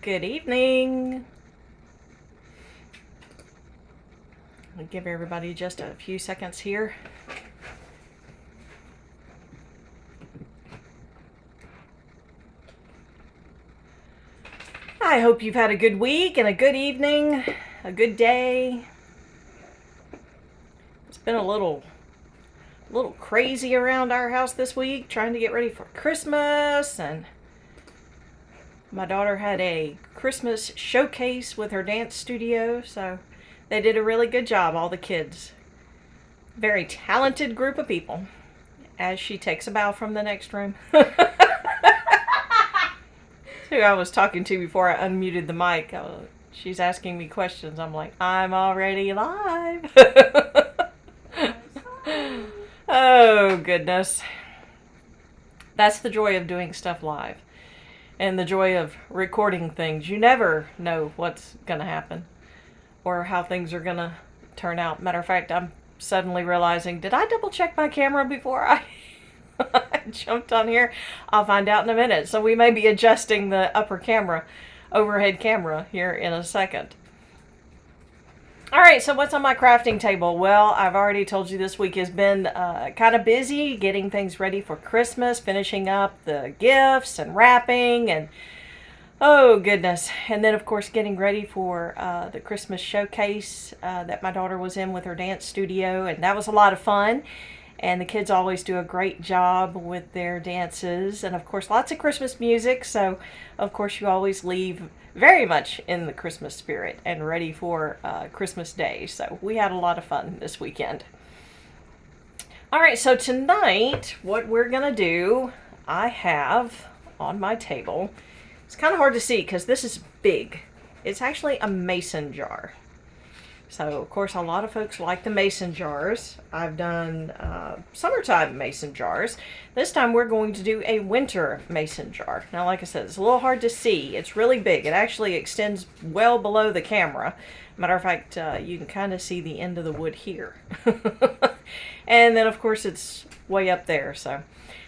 Good evening. I'll give everybody just a few seconds here. I hope you've had a good week and a good evening, a good day. It's been a little crazy around our house this week, trying to get ready for Christmas, and my daughter had a Christmas showcase with her dance studio, so they did a really good job, all the kids. Very talented group of people. As she takes a bow from the next room. Who I was talking to before I unmuted the mic. She's asking me questions. I'm like, I'm already live. Oh, goodness. That's the joy of doing stuff live. And the joy of recording things. You never know what's going to happen or how things are going to turn out. Matter of fact, I'm suddenly realizing, did I double check my camera before I jumped on here? I'll find out in a minute. So we may be adjusting the overhead camera here in a second. All right, so what's on my crafting table? Well, I've already told you this week has been kind of busy getting things ready for Christmas, finishing up the gifts and wrapping and oh goodness. And then of course getting ready for the Christmas showcase that my daughter was in with her dance studio, and that was a lot of fun. And the kids always do a great job with their dances, and of course lots of Christmas music, so of course you always leave very much in the Christmas spirit and ready for Christmas Day. So we had a lot of fun this weekend. All right, so tonight what we're gonna do, I have on my table, it's kind of hard to see because this is big. It's actually a mason jar. So, of course, a lot of folks like the mason jars. I've done summertime mason jars. This time we're going to do a winter mason jar. Now, like I said, it's a little hard to see. It's really big. It actually extends well below the camera. Matter of fact, you can kind of see the end of the wood here. And then, of course, it's way up there. So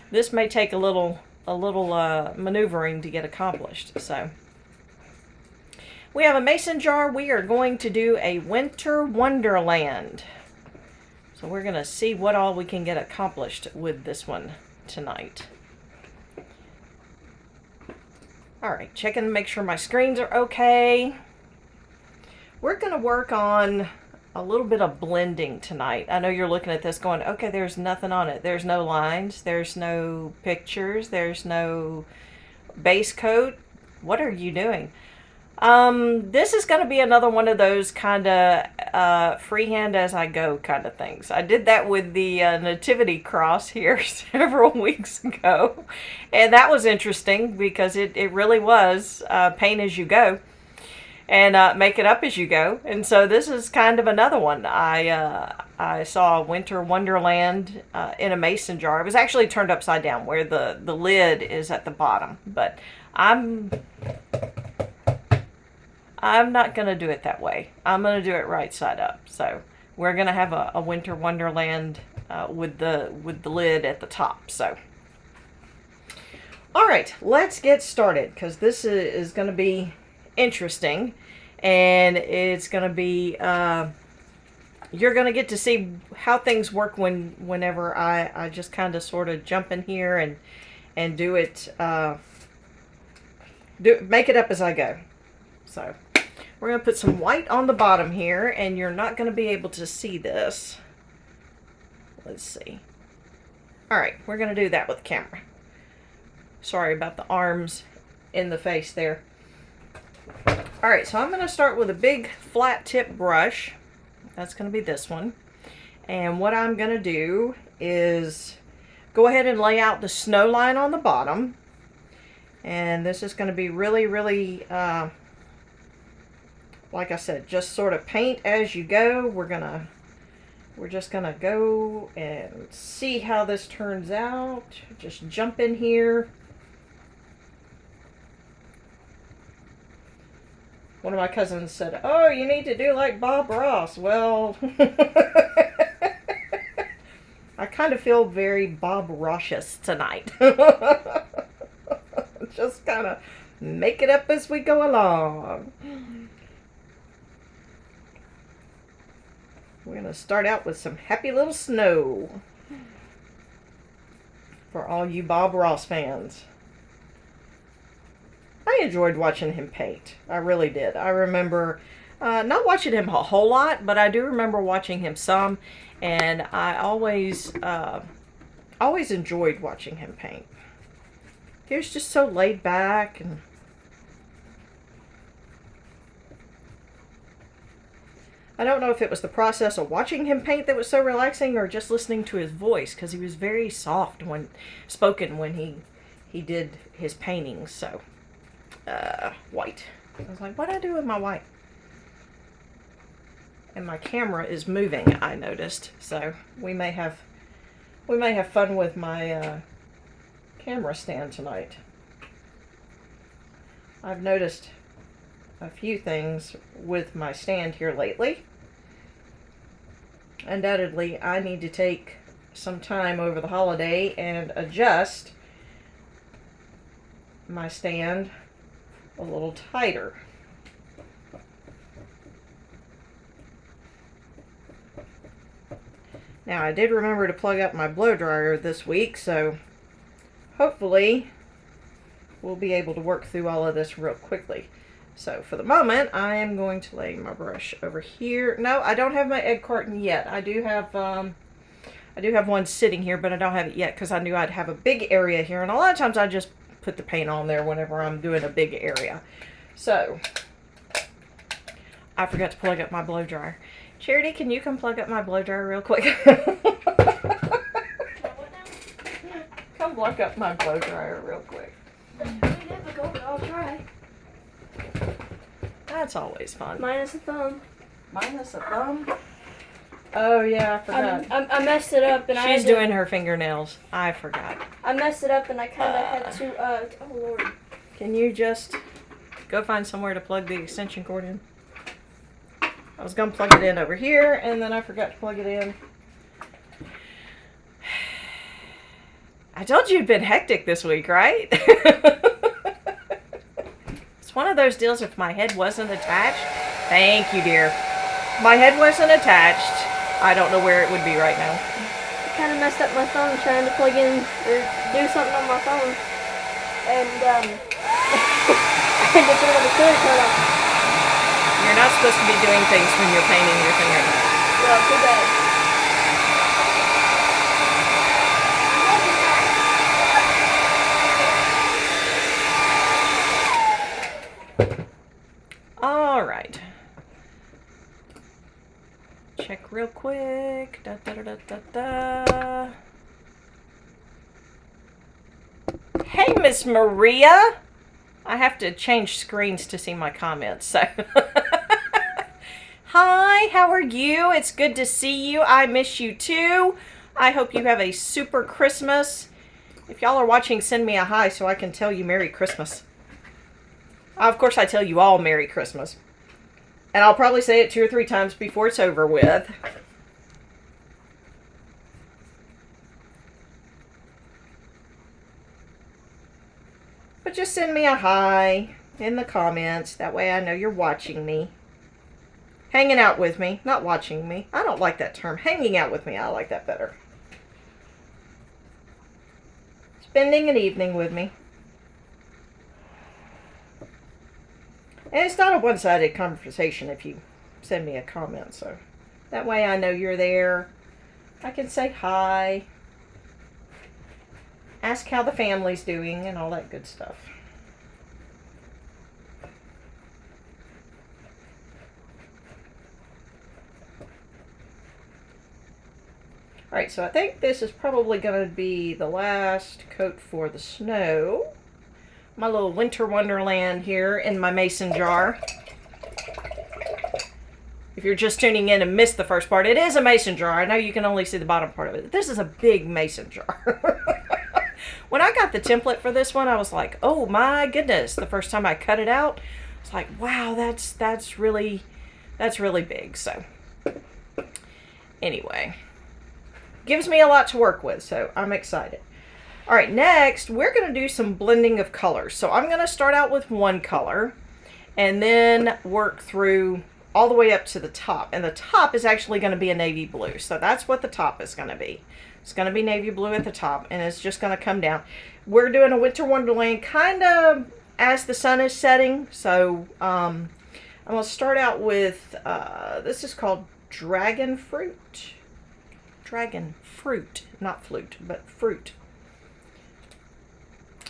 this may take a little maneuvering to get accomplished. So we have a mason jar. We are going to do a Winter Wonderland. So we're going to see what all we can get accomplished with this one tonight. All right, checking to make sure my screens are okay. We're going to work on a little bit of blending tonight. I know you're looking at this going, okay, there's nothing on it. There's no lines. There's no pictures. There's no base coat. What are you doing? This is going to be another one of those kind of freehand as I go kind of things. I did that with the nativity cross here several weeks ago, and that was interesting because it really was paint as you go and make it up as you go. And so this is kind of another one. I saw Winter Wonderland in a mason jar. It was actually turned upside down where the lid is at the bottom, but I'm not going to do it that way. I'm going to do it right side up. So we're going to have a Winter Wonderland with the lid at the top. So, all right, let's get started because this is going to be interesting, and it's going to be you're going to get to see how things work whenever I just kind of sort of jump in here and do it make it up as I go. So we're going to put some white on the bottom here, and you're not going to be able to see this. Let's see. All right, we're going to do that with the camera. Sorry about the arms in the face there. All right, so I'm going to start with a big flat tip brush. That's going to be this one. And what I'm going to do is go ahead and lay out the snow line on the bottom. And this is going to be really, really like I said, just sort of paint as you go. We're just gonna go and see how this turns out. Just jump in here. One of my cousins said, oh, you need to do like Bob Ross. Well, I kind of feel very Bob Rossious tonight. Just kind of Make it up as we go along. We're going to start out with some Happy Little Snow for all you Bob Ross fans. I enjoyed watching him paint. I really did. I remember not watching him a whole lot, but I do remember watching him some, and I always enjoyed watching him paint. He was just so laid back, and I don't know if it was the process of watching him paint that was so relaxing, or just listening to his voice, because he was very soft when he did his paintings. So white. I was like, what do I do with my white? And my camera is moving, I noticed. So we may have fun with my camera stand tonight. I've noticed a few things with my stand here lately. Undoubtedly, I need to take some time over the holiday and adjust my stand a little tighter. Now, I did remember to plug up my blow dryer this week, so hopefully we'll be able to work through all of this real quickly. So for the moment, I am going to lay my brush over here. No, I don't have my egg carton yet. I do have one sitting here, but I don't have it yet because I knew I'd have a big area here, and a lot of times I just put the paint on there whenever I'm doing a big area. So I forgot to plug up my blow dryer. Charity, can you come plug up my blow dryer real quick? Come plug up my blow dryer real quick. Never go, but I'll try. That's always fun. Minus a thumb. Minus a thumb? Oh yeah, I forgot. I messed it up and She's doing her fingernails. I forgot. I messed it up and I kind of had to, oh Lord. Can you just go find somewhere to plug the extension cord in? I was going to plug it in over here, and then I forgot to plug it in. I told you it'd been hectic this week, right? It's one of those deals if my head wasn't attached. Thank you, dear. If my head wasn't attached, I don't know where it would be right now. I kind of messed up my phone trying to plug in or do something on my phone. And, I had to put the clear cut off. You're not supposed to be doing things when you're painting your fingernails. Well, too bad. All right. Check real quick. Da, da, da, da, da. Hey, Miss Maria. I have to change screens to see my comments. So, hi, how are you? It's good to see you. I miss you too. I hope you have a super Christmas. If y'all are watching, send me a hi so I can tell you Merry Christmas. Of course, I tell you all Merry Christmas. And I'll probably say it 2 or 3 times before it's over with. But just send me a hi in the comments. That way I know you're watching me. Hanging out with me, not watching me. I don't like that term. Hanging out with me, I like that better. Spending an evening with me. And it's not a one-sided conversation if you send me a comment, so that way I know you're there. I can say hi, ask how the family's doing, and all that good stuff. Alright, so I think this is probably going to be the last coat for the snow. My little Winter Wonderland here in my mason jar. If you're just tuning in and missed the first part, it is a mason jar. I know you can only see the bottom part of it. This is a big mason jar. When I got the template for this one, I was like, oh my goodness. The first time I cut it out, it's like, wow, that's really big. So anyway, gives me a lot to work with, so I'm excited. All right, next we're going to do some blending of colors. So I'm going to start out with one color and then work through all the way up to the top. And the top is actually going to be a navy blue. So that's what the top is going to be. It's going to be navy blue at the top, and it's just going to come down. We're doing a Winter Wonderland kind of as the sun is setting. So I'm going to start out with, this is called Dragon Fruit. Dragon Fruit, not flute, but fruit.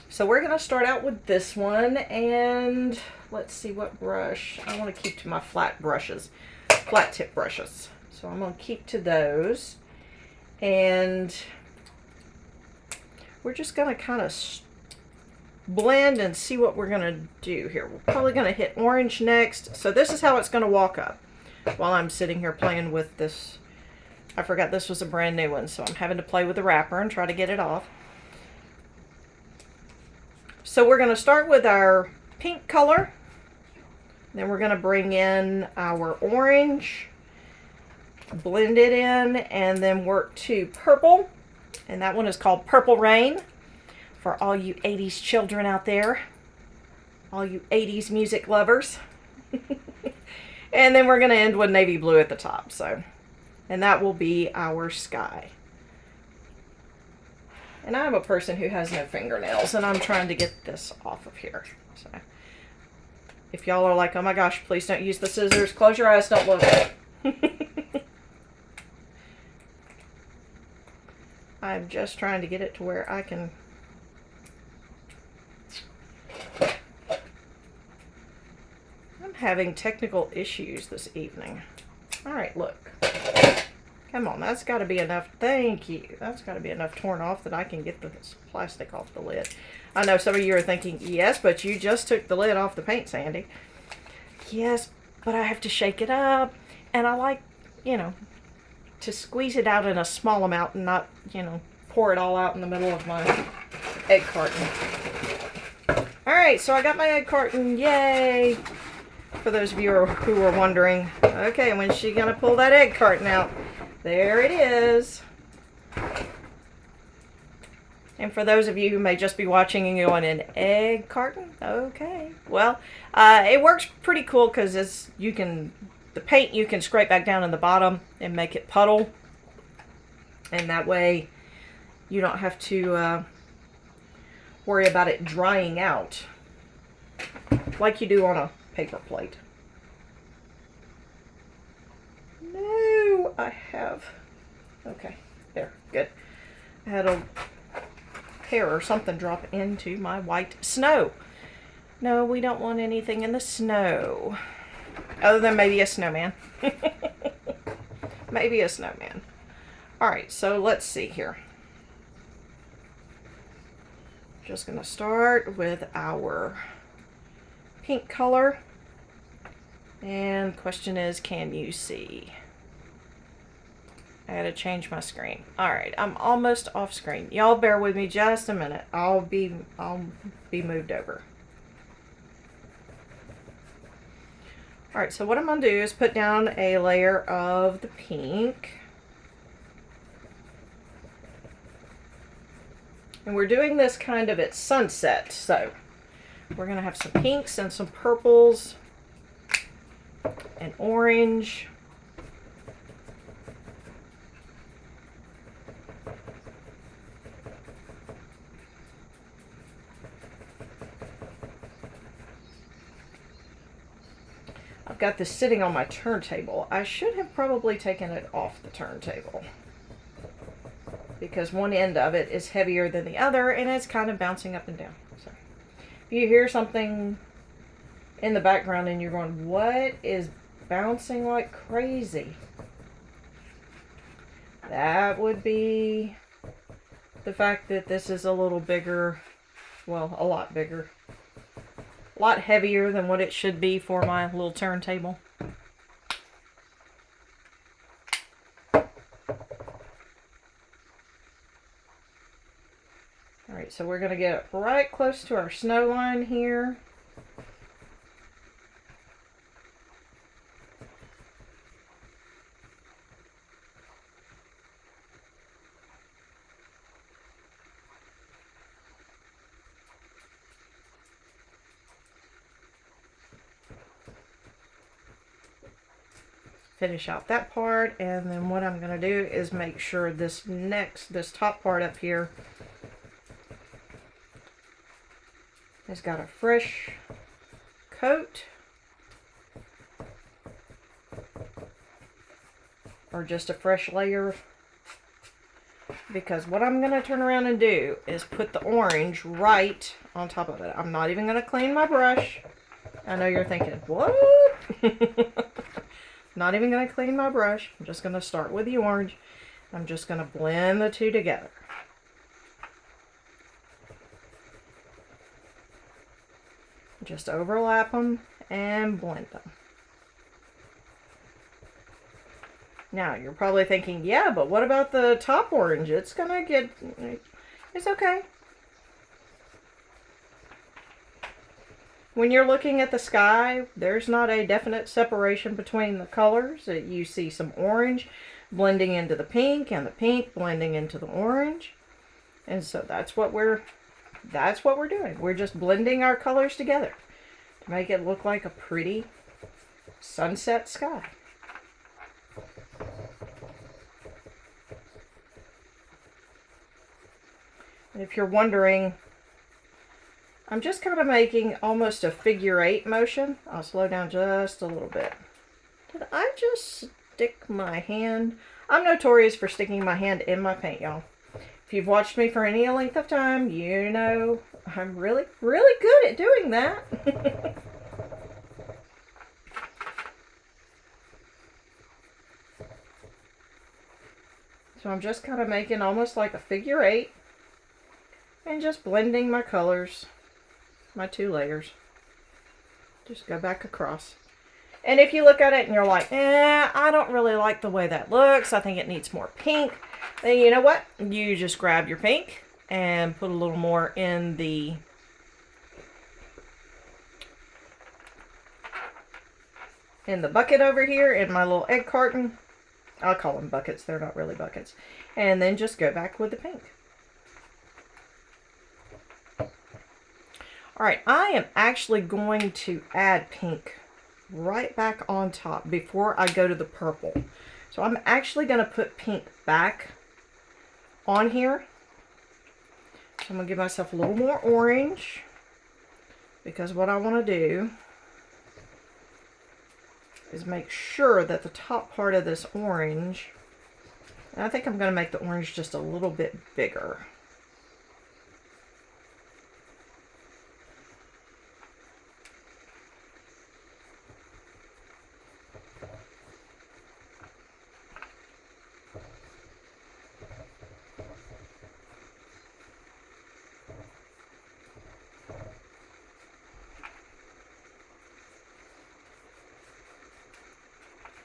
So we're going to start out with this one, and let's see what brush. I want to keep to my flat brushes, flat tip brushes. So I'm going to keep to those, and we're just going to kind of blend and see what we're going to do here. We're probably going to hit orange next. So this is how it's going to walk up while I'm sitting here playing with this. I forgot this was a brand new one, so I'm having to play with the wrapper and try to get it off. So we're going to start with our pink color. Then we're going to bring in our orange, blend it in, and then work to purple. And that one is called Purple Rain for all you 80s children out there, all you 80s music lovers. And then we're going to end with navy blue at the top. So, and that will be our sky. And I'm a person who has no fingernails, and I'm trying to get this off of here. So if y'all are like, oh my gosh, please don't use the scissors, close your eyes, don't look. I'm just trying to get it to where I can. I'm having technical issues this evening. All right, look. Come on, that's got to be enough. Thank you. That's got to be enough torn off that I can get this plastic off the lid. I know some of you are thinking, yes, but you just took the lid off the paint, Sandy. Yes, but I have to shake it up. And I like, you know, to squeeze it out in a small amount and not, you know, pour it all out in the middle of my egg carton. All right, so I got my egg carton. Yay! For those of you who are wondering, okay, when's she going to pull that egg carton out? There it is. And for those of you who may just be watching and going, an egg carton? Okay. Well, it works pretty cool because the paint you can scrape back down in the bottom and make it puddle. And that way you don't have to worry about it drying out like you do on a paper plate. No, I have. Okay, there, good. I had a hair or something drop into my white snow. No, we don't want anything in the snow. Other than maybe a snowman. Maybe a snowman. Alright, so let's see here. Just going to start with our pink color. And the question is, can you see? I gotta change my screen. Alright, I'm almost off screen. Y'all bear with me just a minute. I'll be moved over. Alright, so what I'm gonna do is put down a layer of the pink. And we're doing this kind of at sunset, so we're gonna have some pinks and some purples and orange. I've got this sitting on my turntable. I should have probably taken it off the turntable because one end of it is heavier than the other and it's kind of bouncing up and down. So if you hear something in the background and you're going, what is bouncing like crazy? That would be the fact that this is a little bigger, well, a lot bigger. A lot heavier than what it should be for my little turntable. Alright, so we're going to get right close to our snow line here. finish out that part, and then what I'm going to do is make sure this top part up here has got a fresh coat, or just a fresh layer, because what I'm going to turn around and do is put the orange right on top of it. I'm not even going to clean my brush. I know you're thinking, what? Not even going to clean my brush. I'm just going to start with the orange. I'm just going to blend the two together. Just overlap them and blend them. Now, you're probably thinking, yeah, but what about the top orange? It's okay. When you're looking at the sky, there's not a definite separation between the colors. You see some orange blending into the pink, and the pink blending into the orange. And so that's what we're doing. We're just blending our colors together to make it look like a pretty sunset sky. And if you're wondering, I'm just kind of making almost a figure 8 motion. I'll slow down just a little bit. Did I just stick my hand? I'm notorious for sticking my hand in my paint, y'all. If you've watched me for any length of time, you know I'm really, really good at doing that. So I'm just kind of making almost like a figure 8 and just blending my colors, my two layers. Just go back across. And if you look at it and you're like, I don't really like the way that looks, I think it needs more pink, then you know what? You just grab your pink and put a little more in the bucket over here, in my little egg carton. I'll call them buckets, they're not really buckets. And then just go back with the pink. Alright, I am actually going to add pink right back on top before I go to the purple. So I'm actually going to put pink back on here. So I'm going to give myself a little more orange, because what I want to do is make sure that the top part of this orange, and I think I'm going to make the orange just a little bit bigger.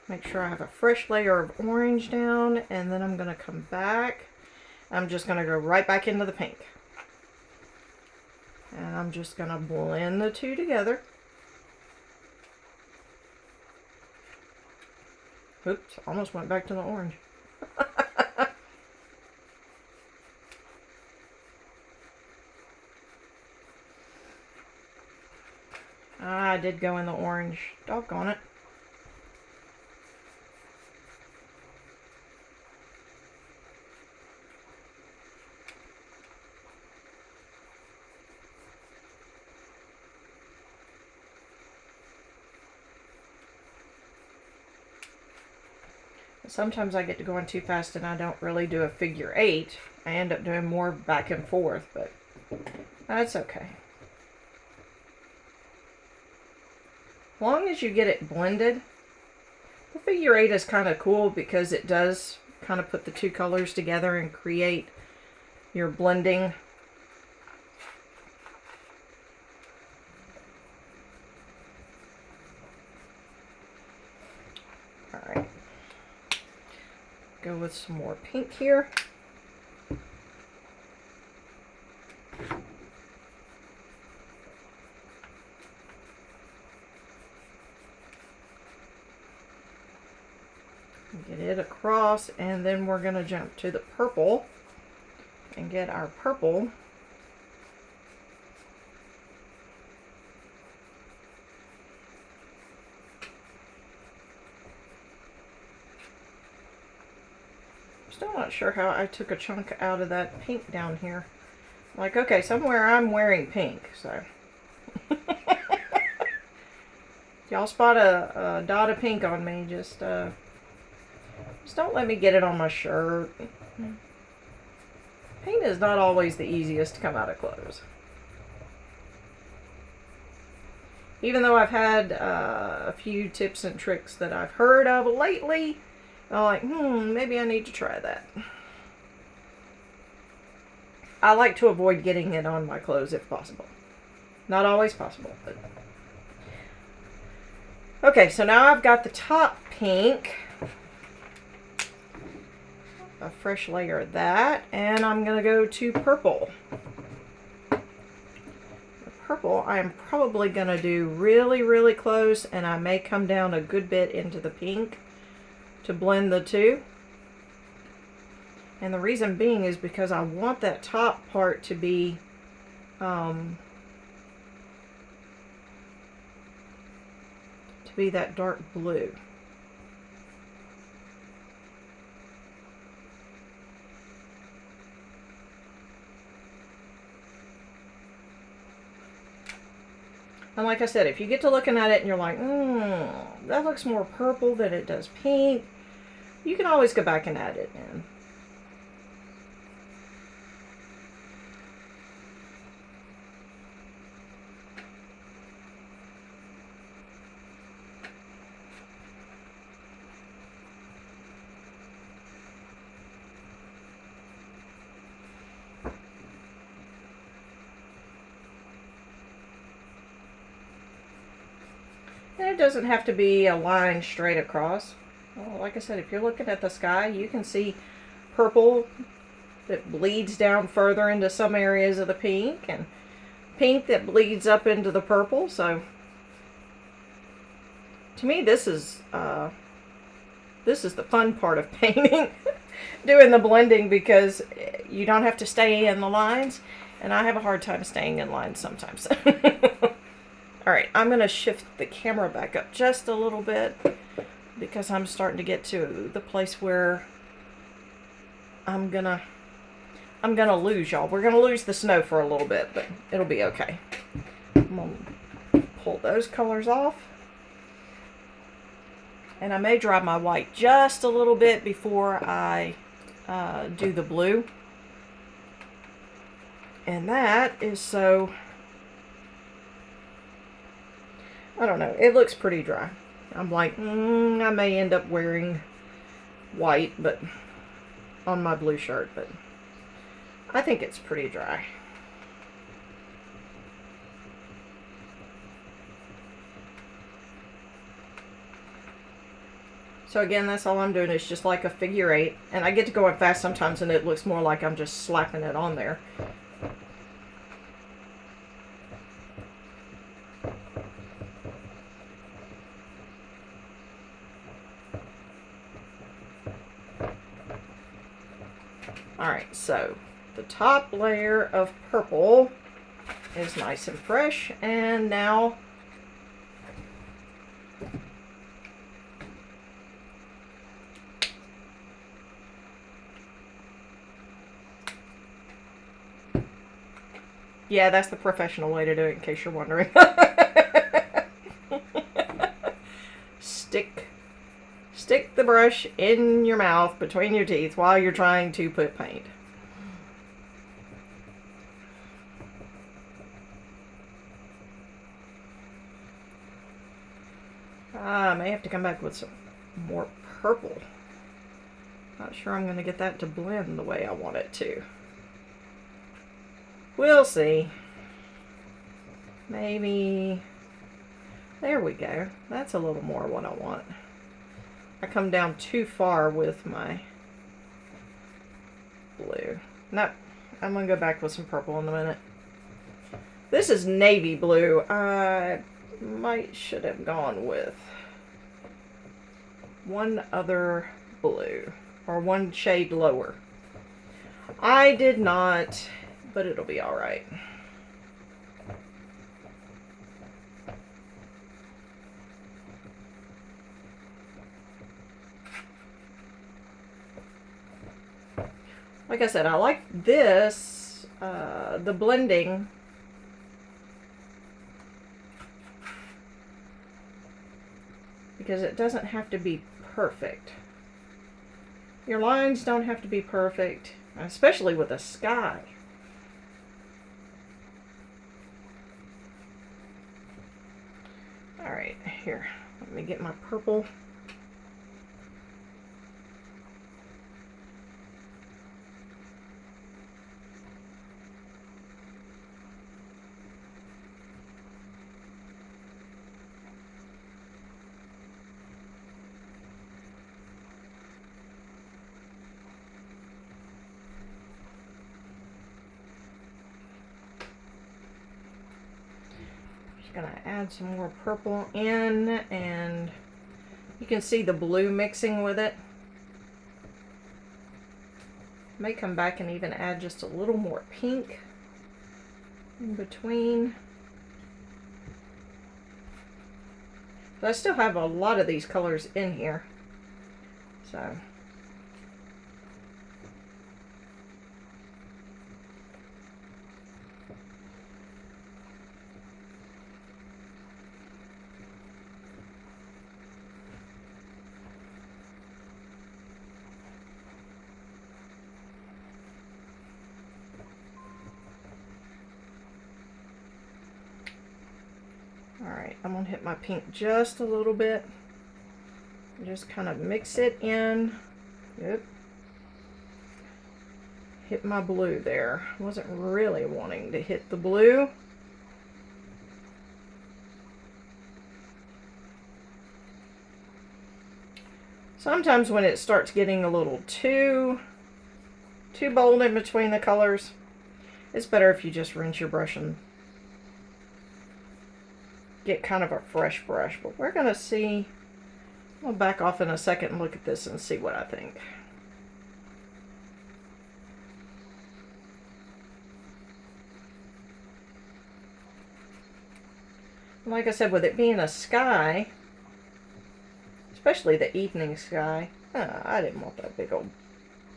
Make sure I have a fresh layer of orange down, and then I'm going to come back. I'm just going to go right back into the pink. And I'm just going to blend the two together. Oops, almost went back to the orange. I did go in the orange. Doggone it. Sometimes I get to going too fast and I don't really do a figure 8. I end up doing more back and forth, but that's okay. As long as you get it blended, the figure 8 is kind of cool because it does kind of put the two colors together and create your blending. Alright. Go with some more pink here. Get it across, and then we're going to jump to the purple and get our purple. Still not sure how I took a chunk out of that pink down here. Like, okay, somewhere I'm wearing pink, so. Y'all spot a dot of pink on me, just don't let me get it on my shirt. Paint is not always the easiest to come out of clothes. Even though I've had a few tips and tricks that I've heard of lately, I'm like, maybe I need to try that. I like to avoid getting it on my clothes if possible. Not always possible, but... Okay, so now I've got the top pink. A fresh layer of that, and I'm going to go to purple. The purple, I'm probably going to do really, really close, and I may come down a good bit into the pink to blend the two. And the reason being is because I want that top part to be that dark blue. And like I said, if you get to looking at it and you're like, that looks more purple than it does pink, you can always go back and add it in. And it doesn't have to be a line straight across. Well, like I said, if you're looking at the sky, you can see purple that bleeds down further into some areas of the pink, and pink that bleeds up into the purple. So to me, this is the fun part of painting, doing the blending, because you don't have to stay in the lines, and I have a hard time staying in lines sometimes. Alright, I'm going to shift the camera back up just a little bit, because I'm starting to get to the place where I'm gonna lose y'all. We're gonna lose the snow for a little bit, but it'll be okay. I'm gonna pull those colors off. And I may dry my white just a little bit before I do the blue. And that is so... I don't know. It looks pretty dry. I'm like, I may end up wearing white, but on my blue shirt, but I think it's pretty dry. So again, that's all I'm doing is just like a figure eight, and I get to going fast sometimes and it looks more like I'm just slapping it on there. Alright, so the top layer of purple is nice and fresh, and now yeah, that's the professional way to do it, in case you're wondering. Stick the brush in your mouth between your teeth while you're trying to put paint. I may have to come back with some more purple. Not sure I'm going to get that to blend the way I want it to. We'll see. Maybe... There we go. That's a little more what I want. I come down too far with my blue. No, I'm going to go back with some purple in a minute. This is navy blue. I should have gone with one other blue, or one shade lower. I did not, but it'll be alright. Like I said, I like this, the blending. Because it doesn't have to be perfect. Your lines don't have to be perfect, especially with a sky. All right, here, let me get my purple. Gonna add some more purple in, and you can see the blue mixing with it. May come back and even add just a little more pink in between. But I still have a lot of these colors in here, so alright, I'm going to hit my pink just a little bit. Just kind of mix it in. Yep. Hit my blue there. Wasn't really wanting to hit the blue. Sometimes when it starts getting a little too bold in between the colors, it's better if you just rinse your brush and get kind of a fresh brush. But we're going to see, I'll back off in a second and look at this and see what I think. Like I said, with it being a sky, especially the evening sky, I didn't want that big old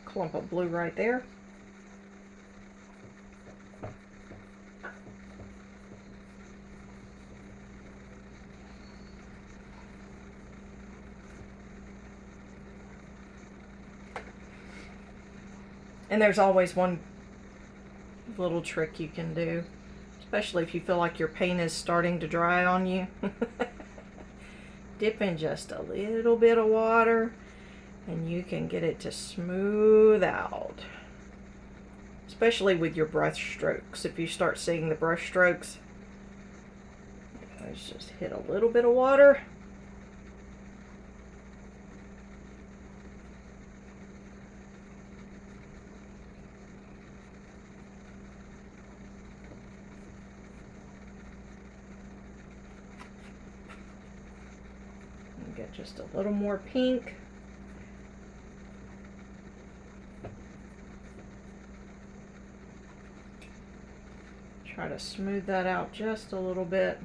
clump of blue right there. And there's always one little trick you can do, especially if you feel like your paint is starting to dry on you. Dip in just a little bit of water and you can get it to smooth out. Especially with your brush strokes. If you start seeing the brush strokes, let's just hit a little bit of water. Get just a little more pink. Try to smooth that out just a little bit.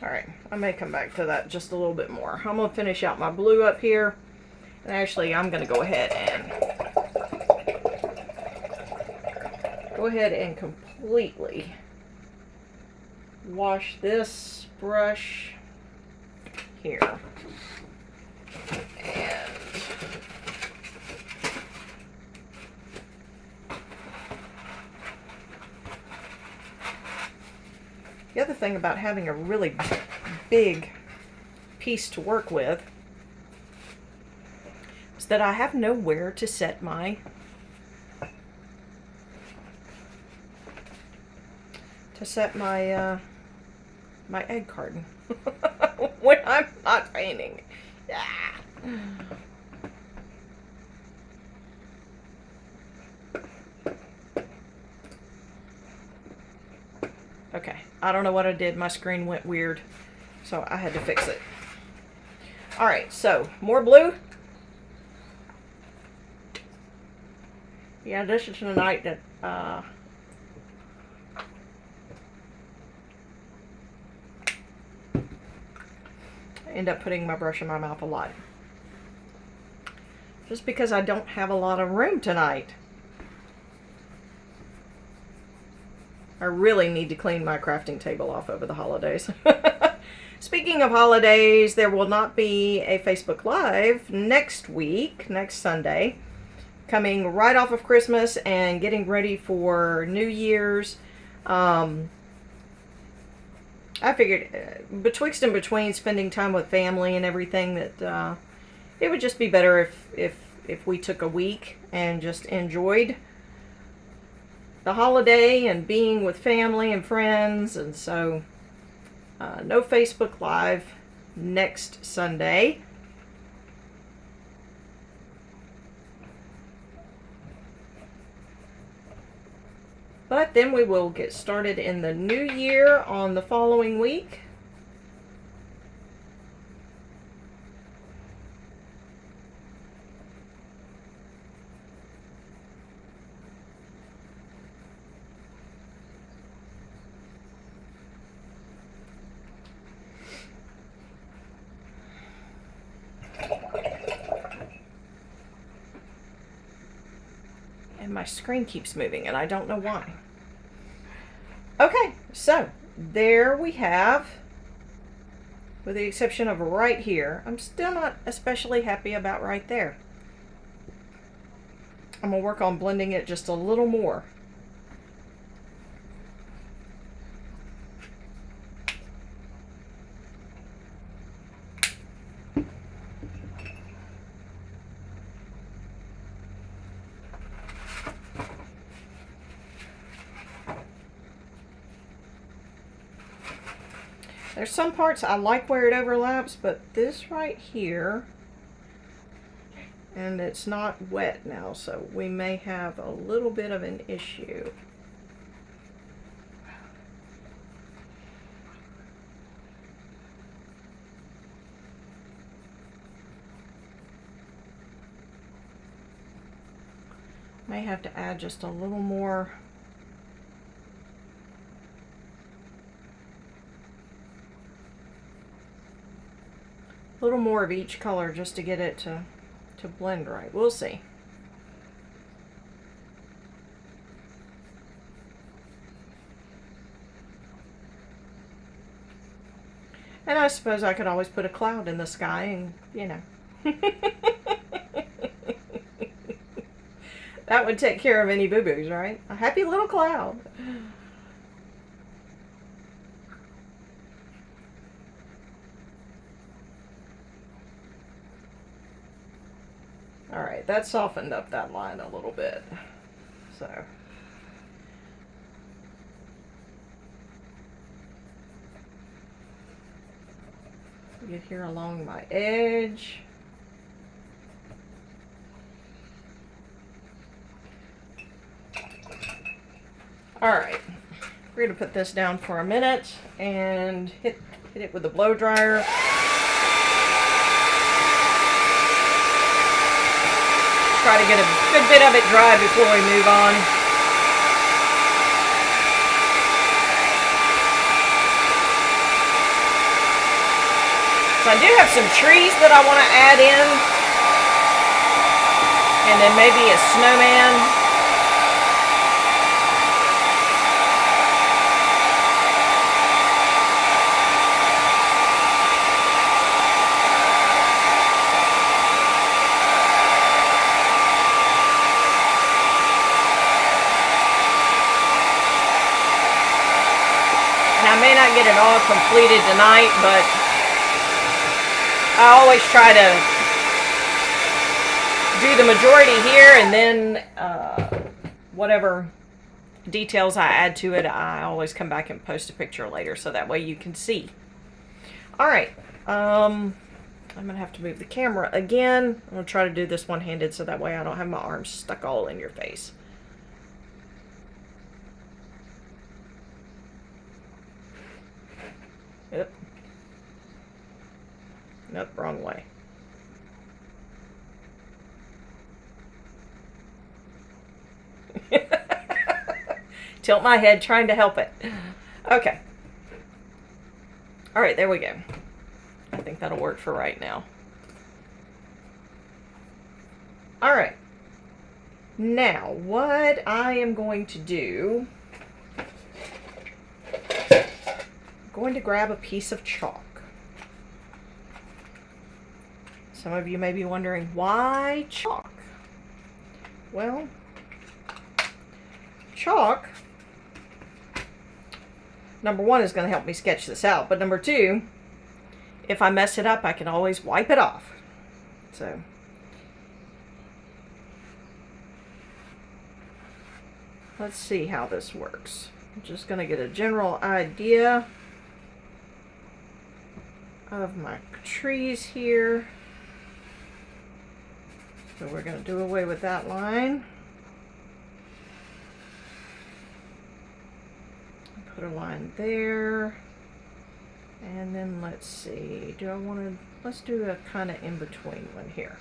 Alright, I may come back to that just a little bit more. I'm going to finish out my blue up here. And actually, I'm going to go ahead and completely wash this brush here. And the other thing about having a really big piece to work with is that I have nowhere to set my my egg carton when I'm not painting. Ah. Okay, I don't know what I did. My screen went weird, so I had to fix it. Alright, so more blue. Yeah, this is the night that end up putting my brush in my mouth a lot. Just because I don't have a lot of room tonight. I really need to clean my crafting table off over the holidays. Speaking of holidays, there will not be a Facebook Live next week, next Sunday. Coming right off of Christmas and getting ready for New Year's. I figured betwixt and between spending time with family and everything that it would just be better if we took a week and just enjoyed the holiday and being with family and friends. And so no Facebook Live next Sunday. But then we will get started in the new year on the following week. And my screen keeps moving and I don't know why. Okay, so there we have, with the exception of right here, I'm still not especially happy about right there. I'm going to work on blending it just a little more. There's some parts I like where it overlaps, but this right here, and it's not wet now, so we may have a little bit of an issue. May have to add just a little more. A little more of each color just to get it to blend right. We'll see. And I suppose I could always put a cloud in the sky and, you know. That would take care of any boo-boos, right? A happy little cloud. Alright, that softened up that line a little bit. So. Get here along my edge. Alright, we're going to put this down for a minute and hit it with the blow dryer. Try to get a good bit of it dry before we move on. So I do have some trees that I want to add in. And then maybe a snowman. I may not get it all completed tonight, but I always try to do the majority here, and then whatever details I add to it, I always come back and post a picture later so that way you can see. Alright, I'm going to have to move the camera again. I'm going to try to do this one-handed so that way I don't have my arms stuck all in your face. Yep. Nope, wrong way. Tilt my head trying to help it. Okay. Alright, there we go. I think that'll work for right now. All right. Now, what I am going to do, I'm going to grab a piece of chalk. Some of you may be wondering, why chalk? Well, chalk, number one, is going to help me sketch this out. But number two, if I mess it up, I can always wipe it off. So, let's see how this works. I'm just going to get a general idea of my trees here. So we're going to do away with that line. Put a line there. And then let's see, do I want to, let's do a kind of in-between one here.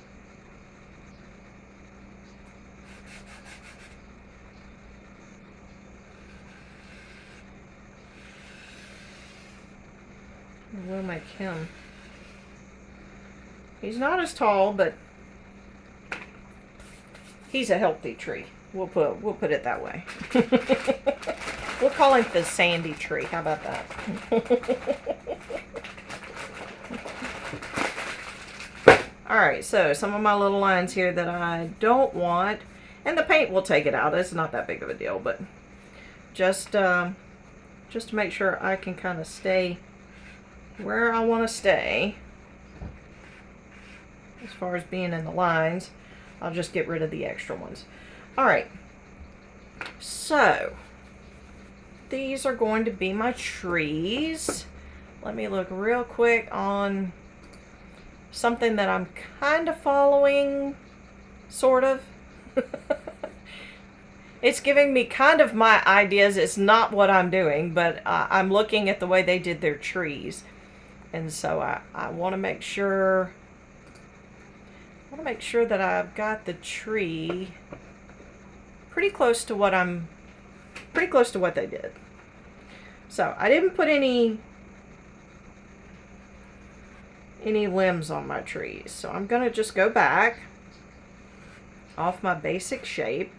And we'll make him, he's not as tall, but he's a healthy tree. We'll put it that way. We'll call him the sandy tree. How about that? Alright, so some of my little lines here that I don't want, and the paint will take it out. It's not that big of a deal, but just to make sure I can kind of stay where I want to stay as far as being in the lines. I'll just get rid of the extra ones. Alright, so these are going to be my trees. Let me look real quick on something that I'm kind of following, sort of. It's giving me kind of my ideas. It's not what I'm doing, but I'm looking at the way they did their trees. And so I want to make sure that I've got the tree pretty close to what they did. So I didn't put any limbs on my trees. So I'm going to just go back off my basic shape.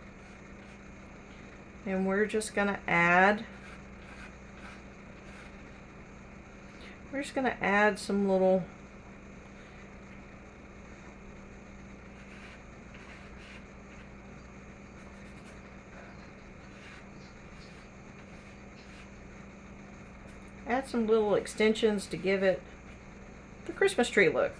And we're just going to add some little extensions to give it the Christmas tree look.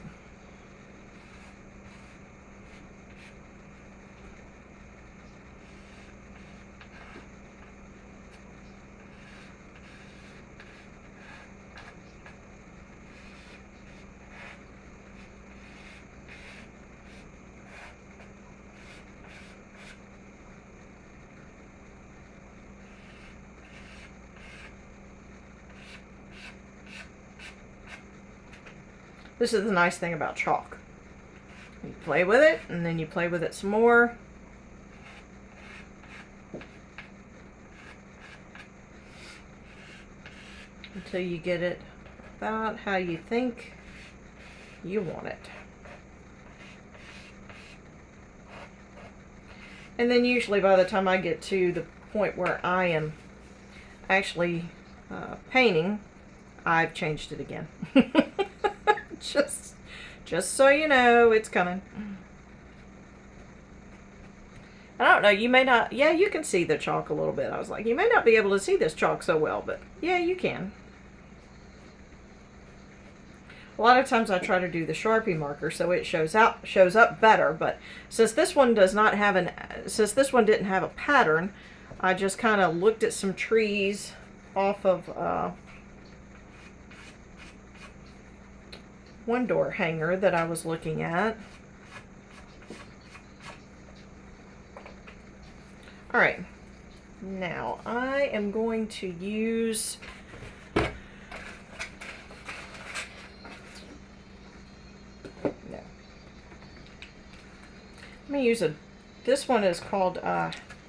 This is the nice thing about chalk. You play with it, and then you play with it some more. Until you get it about how you think you want it. And then usually by the time I get to the point where I am actually painting, I've changed it again. Just so you know, it's coming. I don't know, you may not, yeah, you can see the chalk a little bit. I was like, you may not be able to see this chalk so well, but yeah, you can. A lot of times I try to do the Sharpie marker so it shows up better, but since this one didn't have a pattern, I just kind of looked at some trees off of one door hanger that I was looking at. Alright, now I am going to use this one is called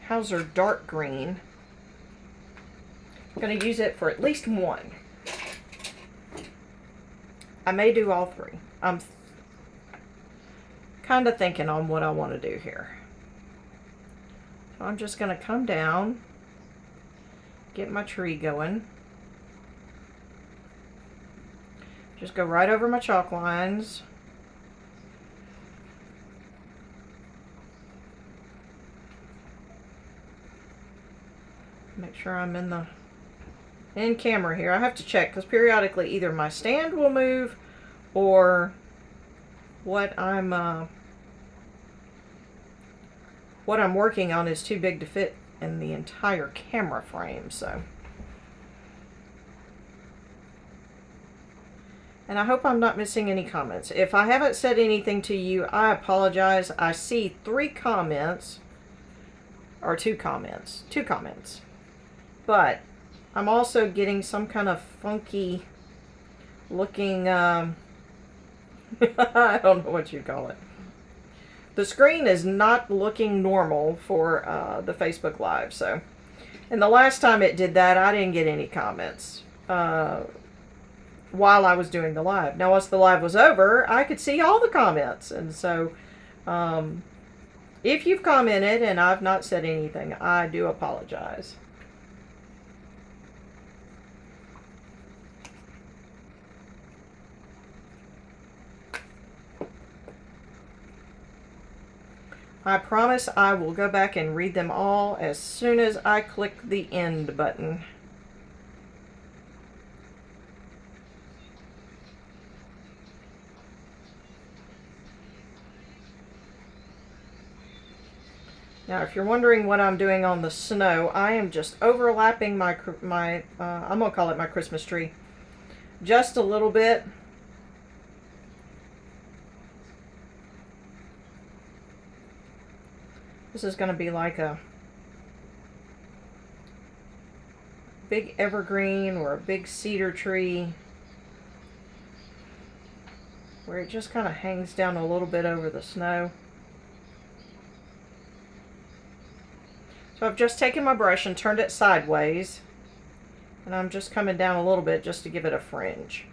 Hauser Dark Green. I'm going to use it for at least one. I may do all three. I'm kind of thinking on what I want to do here. So I'm just going to come down, get my tree going. Just go right over my chalk lines. Make sure I'm in camera here. I have to check because periodically either my stand will move or what I'm working on is too big to fit in the entire camera frame. So, and I hope I'm not missing any comments. If I haven't said anything to you, I apologize. I see 3 comments or 2 comments. 2 comments. But I'm also getting some kind of funky looking, I don't know what you'd call it. The screen is not looking normal for the Facebook Live. So, and the last time it did that, I didn't get any comments while I was doing the live. Now, once the live was over, I could see all the comments. And so, if you've commented and I've not said anything, I do apologize. I promise I will go back and read them all as soon as I click the end button. Now, if you're wondering what I'm doing on the snow, I am just overlapping my I'm going to call it my Christmas tree, just a little bit. This is going to be like a big evergreen or a big cedar tree where it just kind of hangs down a little bit over the snow. So I've just taken my brush and turned it sideways, and I'm just coming down a little bit just to give it a fringe.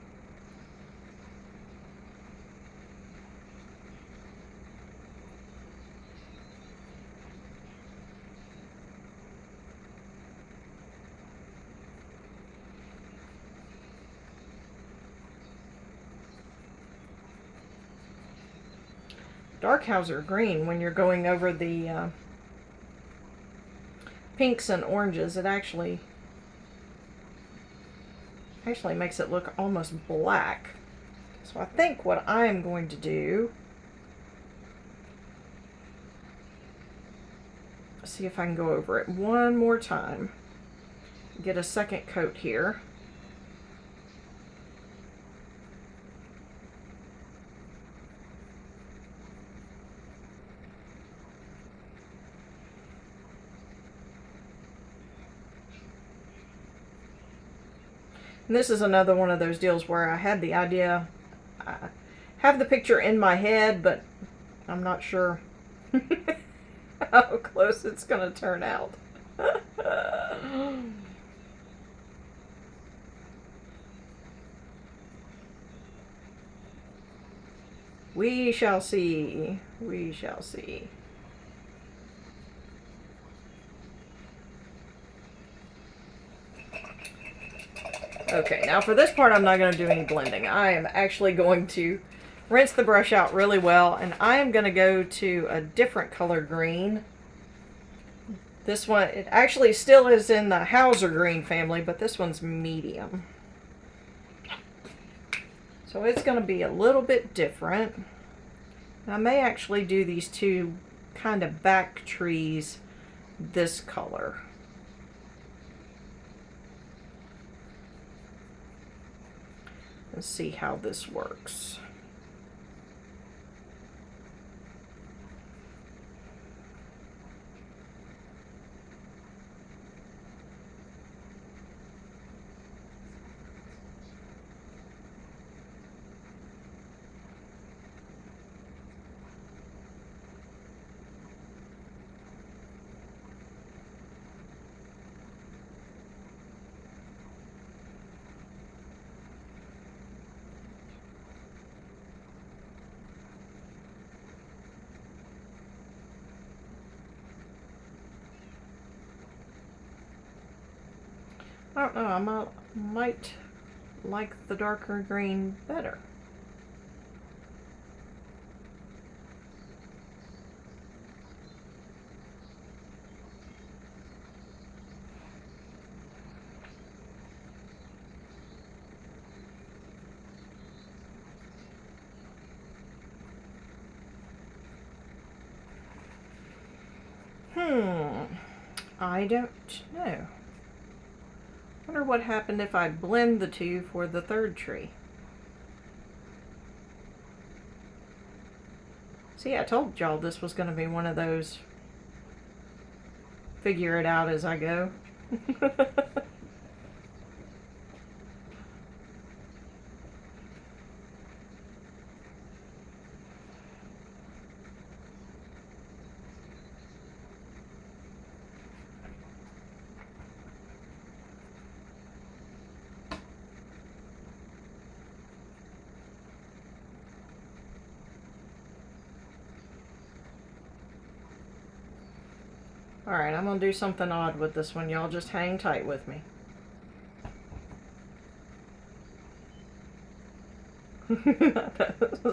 Dark Hauser green, when you're going over the pinks and oranges, it actually makes it look almost black. So I think what I am going to do, see if I can go over it one more time, get a second coat here. And this is another one of those deals where I had the idea, I have the picture in my head, but I'm not sure how close it's going to turn out. We shall see. We shall see. Okay, now for this part, I'm not going to do any blending. I am actually going to rinse the brush out really well, and I am going to go to a different color green. This one, it actually still is in the Hauser green family, but this one's medium. So it's going to be a little bit different. I may actually do these two kind of back trees this color. And see how this works. I don't know, might like the darker green better. I don't know. Wonder what happened if I blend the two for the third tree. See, I told y'all this was going to be one of those figure it out as I go. Alright, I'm going to do something odd with this one. Y'all just hang tight with me.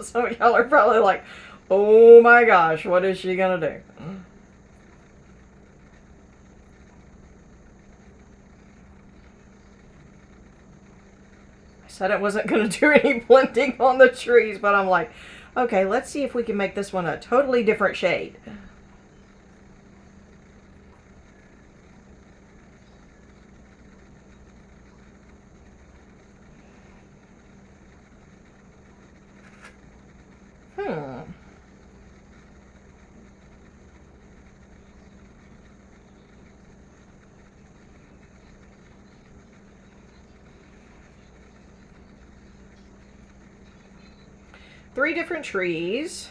Some of y'all are probably like, oh my gosh, what is she going to do? I said I wasn't going to do any blending on the trees, but I'm like, okay, let's see if we can make this one a totally different shade. Three different trees.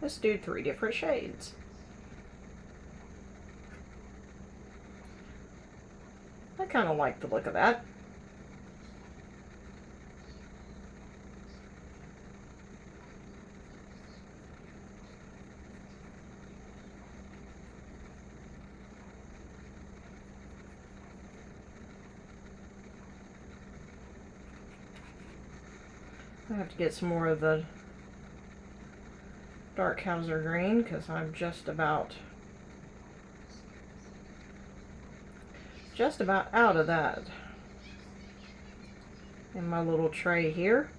Let's do three different shades. I kind of like the look of that. I have to get some more of the dark Hauser green because I'm just about out of that in my little tray here.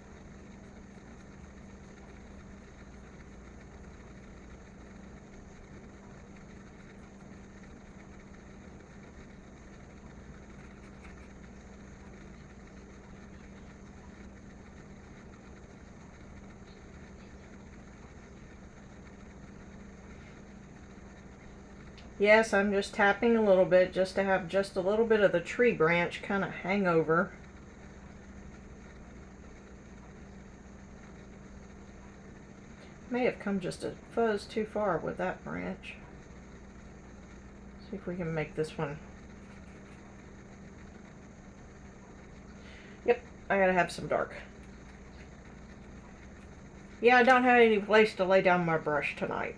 Yes, I'm just tapping a little bit just to have just a little bit of the tree branch kind of hang over. May have come just a fuzz too far with that branch. See if we can make this one. Yep, I gotta have some dark. Yeah, I don't have any place to lay down my brush tonight.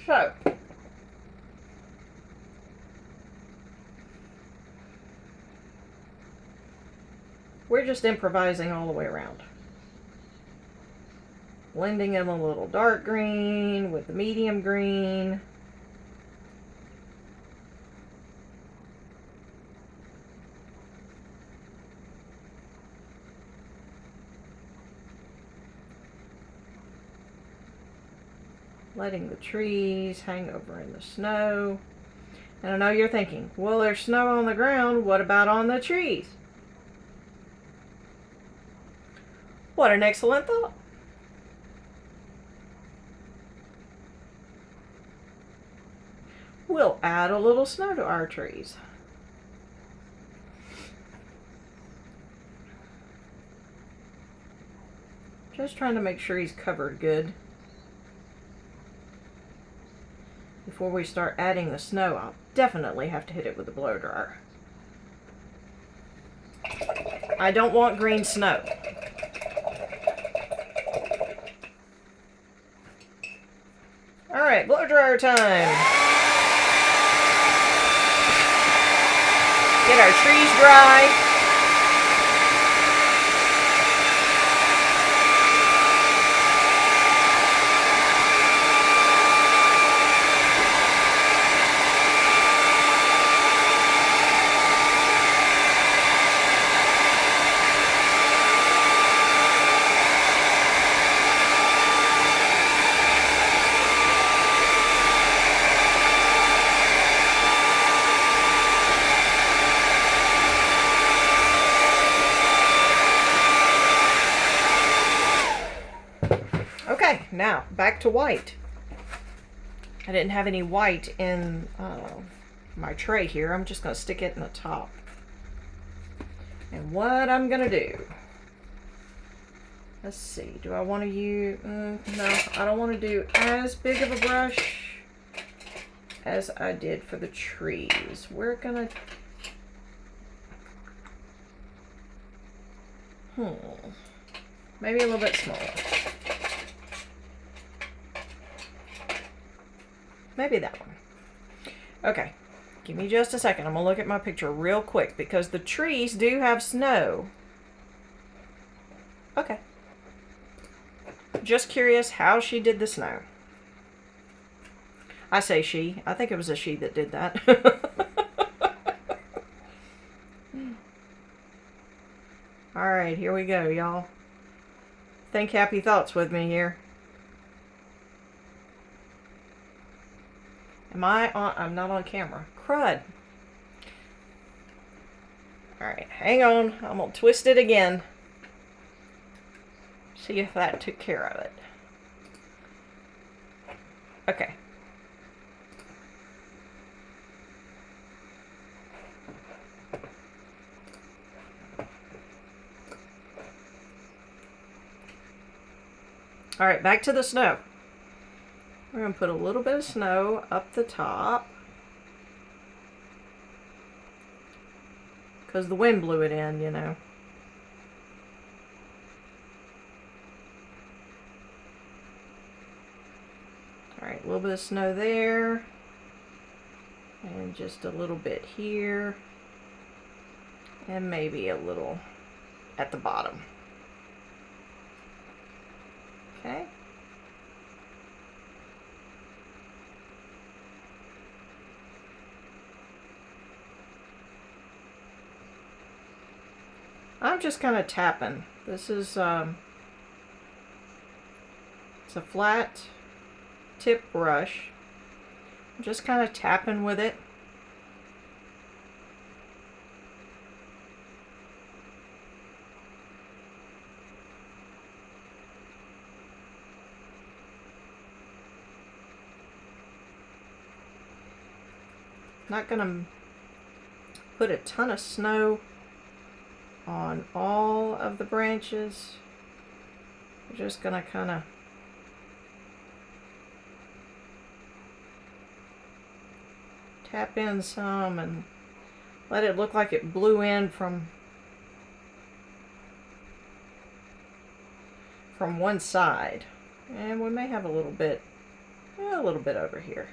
So, we're just improvising all the way around. Blending in a little dark green with the medium green. Letting the trees hang over in the snow. And I know you're thinking, well, there's snow on the ground. What about on the trees? What an excellent thought. We'll add a little snow to our trees. Just trying to make sure he's covered good. Before we start adding the snow, I'll definitely have to hit it with a blow dryer. I don't want green snow. Alright, blow dryer time. Get our trees dry. Okay, now back to white. I didn't have any white in my tray here. I'm just going to stick it in the top. And what I'm going to do, let's see, do I want to use, no, I don't want to do as big of a brush as I did for the trees. We're going to, maybe a little bit smaller. Maybe that one. Okay, give me just a second. I'm going to look at my picture real quick because the trees do have snow. Okay. Just curious how she did the snow. I say she. I think it was a she that did that. Alright, here we go, y'all. Think happy thoughts with me here. Am I on? I'm not on camera. Crud. Alright, hang on. I'm going to twist it again. See if that took care of it. Okay. Alright, back to the snow. We're going to put a little bit of snow up the top. Because the wind blew it in, you know. Alright, a little bit of snow there. And just a little bit here. And maybe a little at the bottom. Okay. I'm just kind of tapping. This is it's a flat tip brush. I'm just kind of tapping with it. Not gonna put a ton of snow on all of the branches. I'm just gonna kind of tap in some and let it look like it blew in from one side. And we may have a little bit over here.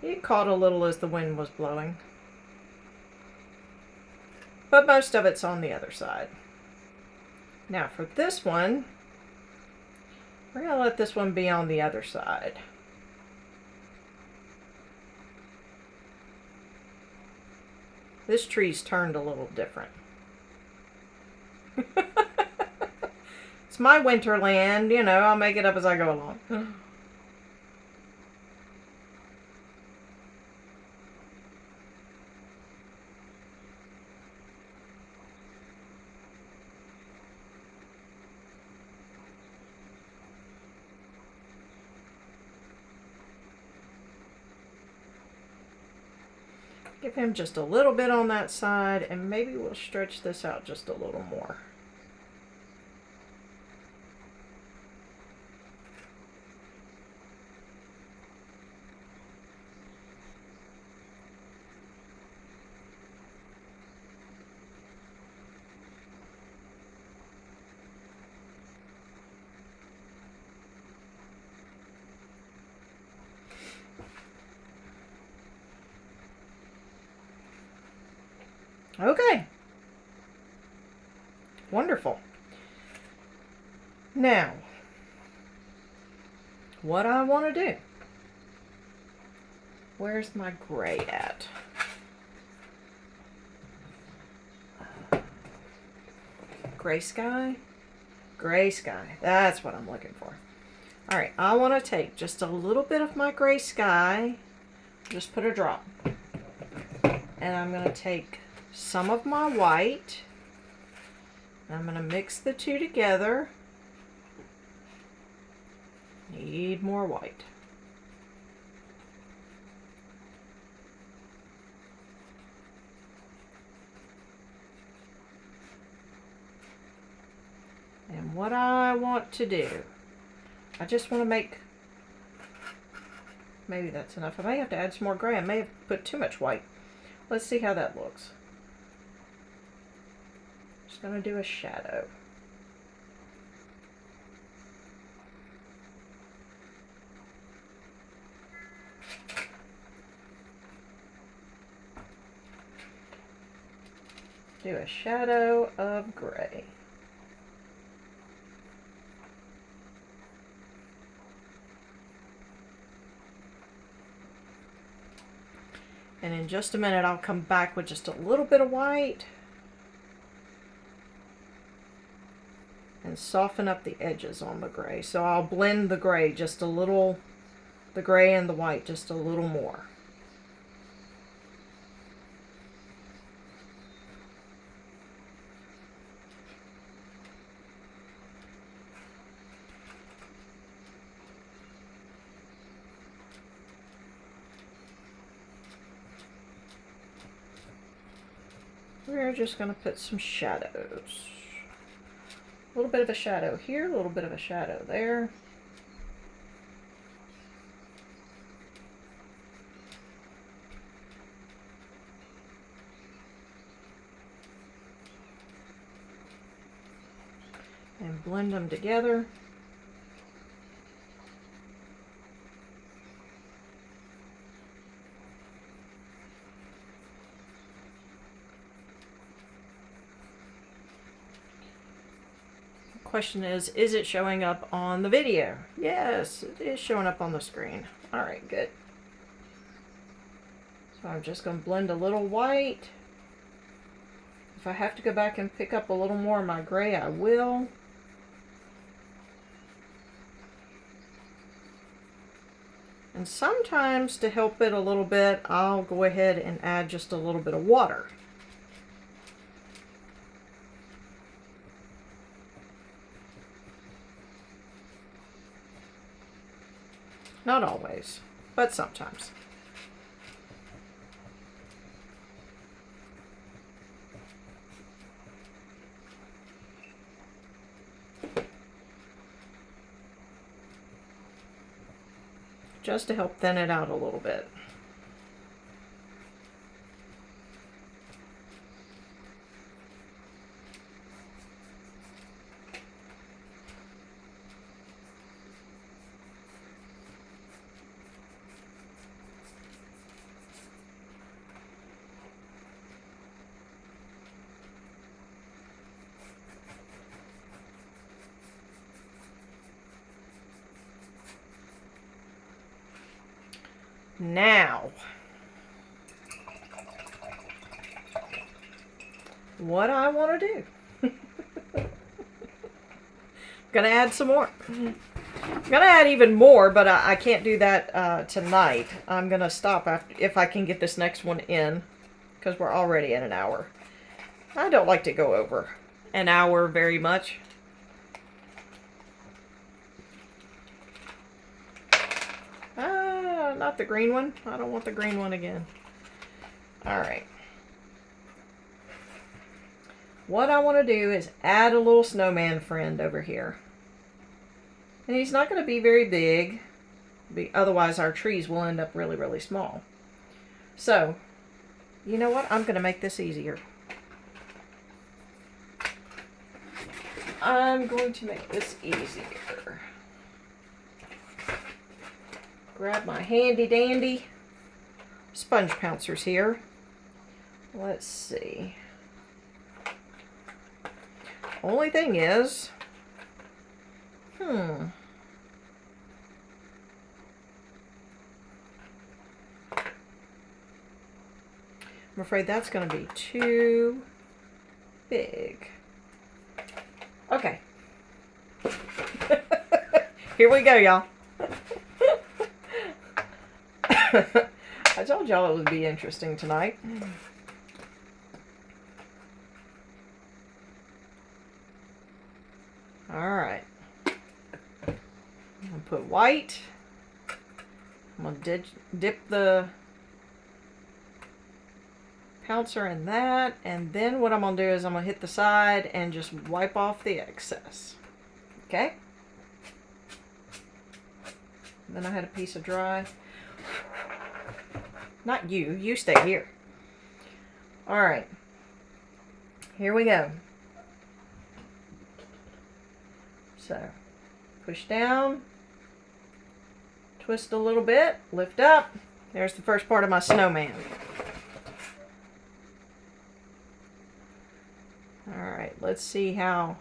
It caught a little as the wind was blowing. But most of it's on the other side. Now for this one, we're going to let this one be on the other side. This tree's turned a little different. It's my Winterland, you know, I'll make it up as I go along. Give him just a little bit on that side, and maybe we'll stretch this out just a little more. Okay. Wonderful. Now, what I want to do. Where's my gray at? Gray sky? Gray sky. That's what I'm looking for. All right, I want to take just a little bit of my gray sky. Just put a drop. And I'm going to take some of my white. I'm going to mix the two together. Need more white. And what I want to do, I just want to make, maybe that's enough. I may have to add some more gray. I may have put too much white. Let's see how that looks. Just going to do a shadow. Do a shadow of gray. And in just a minute, I'll come back with just a little bit of white and soften up the edges on the gray. So I'll blend the gray just a little, the gray and the white just a little more. We're just going to put some shadows. A little bit of a shadow here, a little bit of a shadow there. And blend them together. Question is it showing up on the video? Yes, it is showing up on the screen. All right, good. So I'm just going to blend a little white. If I have to go back and pick up a little more of my gray, I will. And sometimes to help it a little bit, I'll go ahead and add just a little bit of water. Not always, but sometimes. Just to help thin it out a little bit. Now, what I want to do, gonna add some more. I'm gonna add even more, but I can't do that tonight. I'm gonna stop after, if I can get this next one in, because we're already at an hour. I don't like to go over an hour very much. Not the green one. I don't want the green one again. All right. What I want to do is add a little snowman friend over here. And he's not going to be very big. Otherwise our trees will end up really, really small. So, you know what? I'm going to make this easier. I'm going to make this easier. Grab my handy dandy sponge pouncers here. Let's see. Only thing is, I'm afraid that's going to be too big. Okay. Here we go, y'all. I told y'all it would be interesting tonight. Alright. I'm going to put white. I'm going to dip the pouncer in that, and then what I'm going to do is I'm going to hit the side and just wipe off the excess. Okay? Then I had a piece of dry. Not you. You stay here. Alright. Here we go. So, push down. Twist a little bit. Lift up. There's the first part of my snowman. Alright, let's see how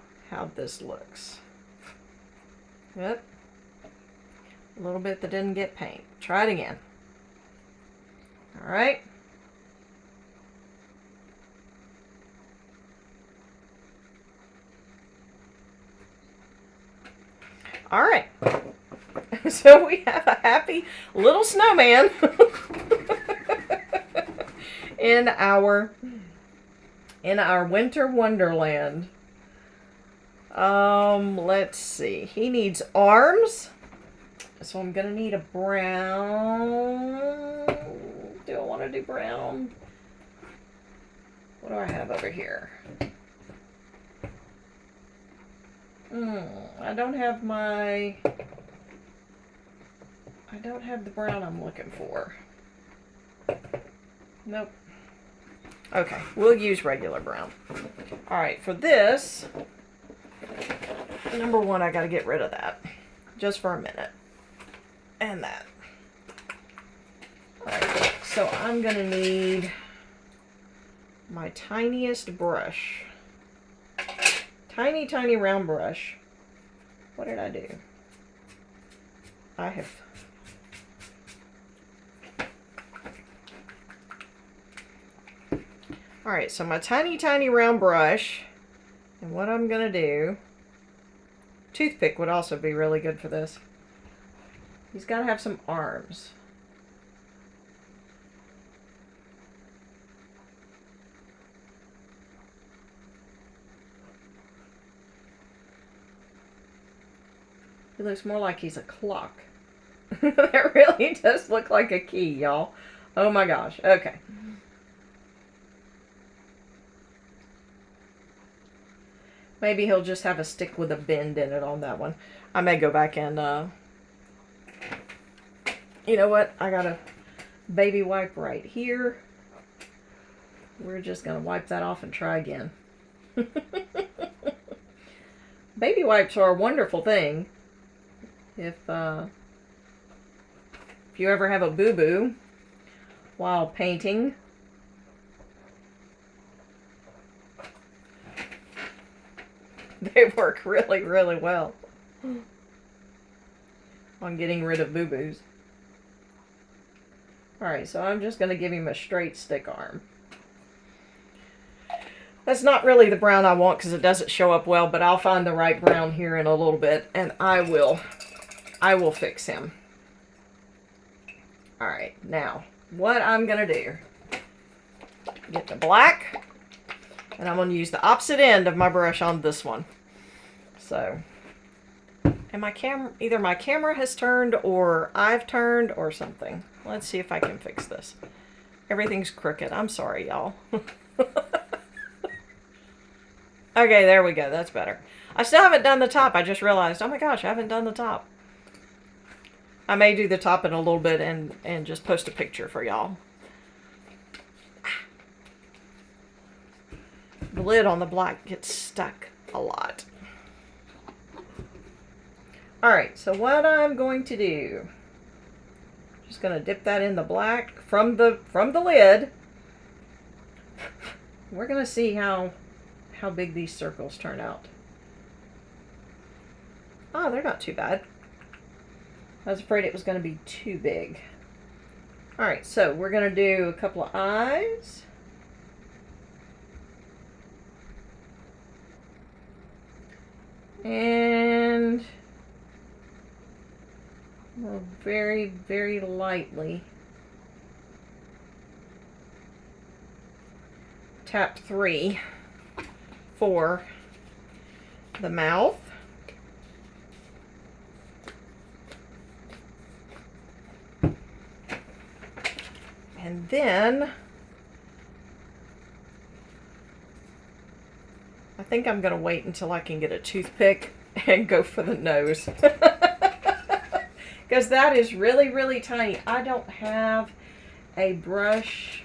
this looks. Yep. A little bit that didn't get paint. Try it again. Alright. Alright. So we have a happy little snowman in our Winter Wonderland. Let's see. He needs arms. So I'm going to need a brown. Do I want to do brown? What do I have over here? I don't have the brown I'm looking for. Nope. Okay, we'll use regular brown. Alright, for this, number one, I gotta get rid of that. Just for a minute. And that. Alright, so I'm gonna need my tiniest brush. Tiny, tiny round brush. What did I do? I have... Alright, so my tiny, tiny round brush. And what I'm going to do... Toothpick would also be really good for this. He's got to have some arms. He looks more like he's a clock. That really does look like a key, y'all. Oh my gosh. Okay. Maybe he'll just have a stick with a bend in it on that one. I may go back and, you know what? I got a baby wipe right here. We're just going to wipe that off and try again. Baby wipes are a wonderful thing. If you ever have a boo-boo while painting, they work really, really well on getting rid of boo-boos. Alright, so I'm just going to give him a straight stick arm. That's not really the brown I want because it doesn't show up well, but I'll find the right brown here in a little bit, and I will fix him. Alright, now, what I'm going to do, get the black, and I'm going to use the opposite end of my brush on this one. So, and my camera, either my camera has turned or I've turned or something. Let's see if I can fix this. Everything's crooked. I'm sorry, y'all. Okay, there we go. That's better. I still haven't done the top. I just realized, oh my gosh, I haven't done the top. I may do the top in a little bit and just post a picture for y'all. The lid on the black gets stuck a lot. Alright, so what I'm going to do, just going to dip that in the black from the lid. We're going to see how how big these circles turn out. Oh, they're not too bad. I was afraid it was going to be too big. Alright, so we're going to do a couple of eyes. And we'll very, very lightly tap 3 for the mouth. And then I think I'm going to wait until I can get a toothpick and go for the nose. Because that is really, really tiny. I don't have a brush.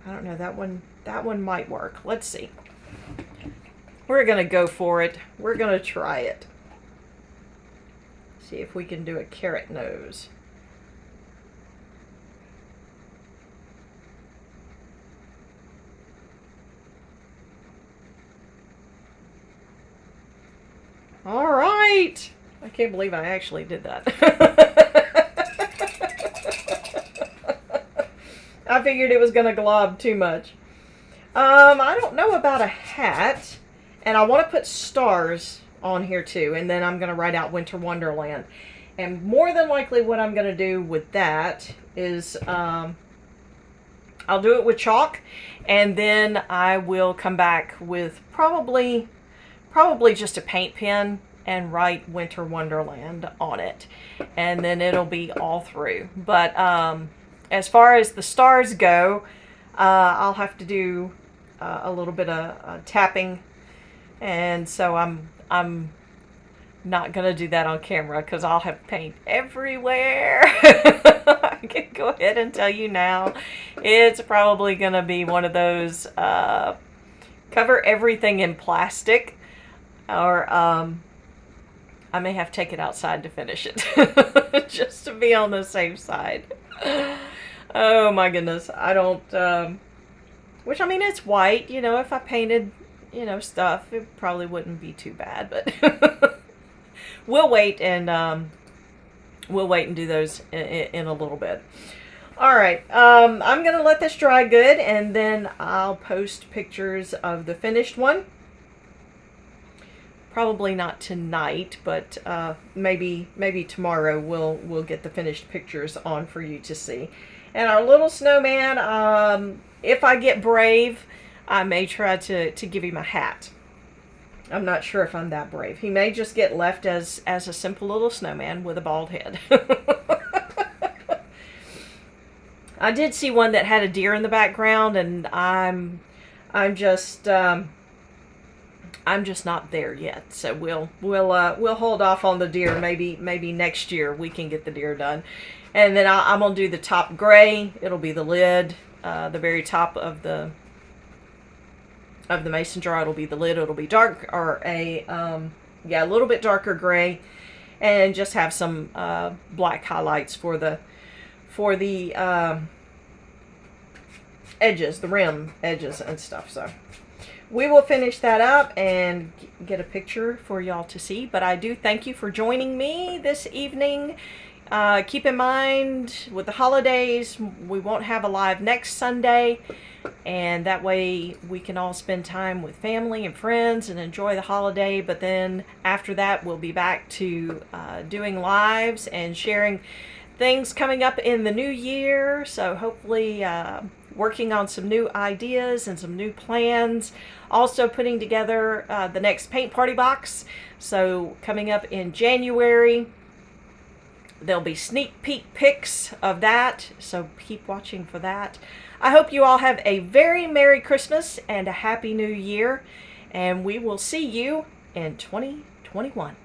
I don't know, that one might work. Let's see. We're going to go for it. We're going to try it. See if we can do a carrot nose. All right. I can't believe I actually did that. I figured it was going to glob too much. I don't know about a hat. And I want to put stars on here too. And then I'm going to write out Winter Wonderland. And more than likely what I'm going to do with that is I'll do it with chalk. And then I will come back with probably just a paint pen and write Winter Wonderland on it. And then it'll be all through. But as far as the stars go, I'll have to do a little bit of tapping. And so I'm not going to do that on camera because I'll have paint everywhere. I can go ahead and tell you now. It's probably going to be one of those cover everything in plastic. Or I may have to take it outside to finish it. Just to be on the safe side. Oh my goodness. I don't... which, I mean, it's white. You know, if I painted, you know, stuff, it probably wouldn't be too bad. But we'll wait and do those in a little bit. Alright. I'm going to let this dry good. And then I'll post pictures of the finished one. Probably not tonight, but maybe tomorrow we'll get the finished pictures on for you to see. And our little snowman, if I get brave, I may try to give him a hat. I'm not sure if I'm that brave. He may just get left as a simple little snowman with a bald head. I did see one that had a deer in the background, and I'm just not there yet, so we'll hold off on the deer. Maybe next year we can get the deer done, and then I'm gonna do the top gray. It'll be the lid, the very top of the mason jar. It'll be the lid. It'll be dark or a little bit darker gray, and just have some black highlights for the edges, the rim edges and stuff. So we will finish that up and get a picture for y'all to see. But I do thank you for joining me this evening. Keep in mind, with the holidays, we won't have a live next Sunday. And that way we can all spend time with family and friends and enjoy the holiday. But then after that, we'll be back to doing lives and sharing things coming up in the new year. So hopefully working on some new ideas and some new plans. Also putting together the next paint party box. So coming up in January, there'll be sneak peek pics of that. So keep watching for that. I hope you all have a very Merry Christmas and a Happy New Year. And we will see you in 2021.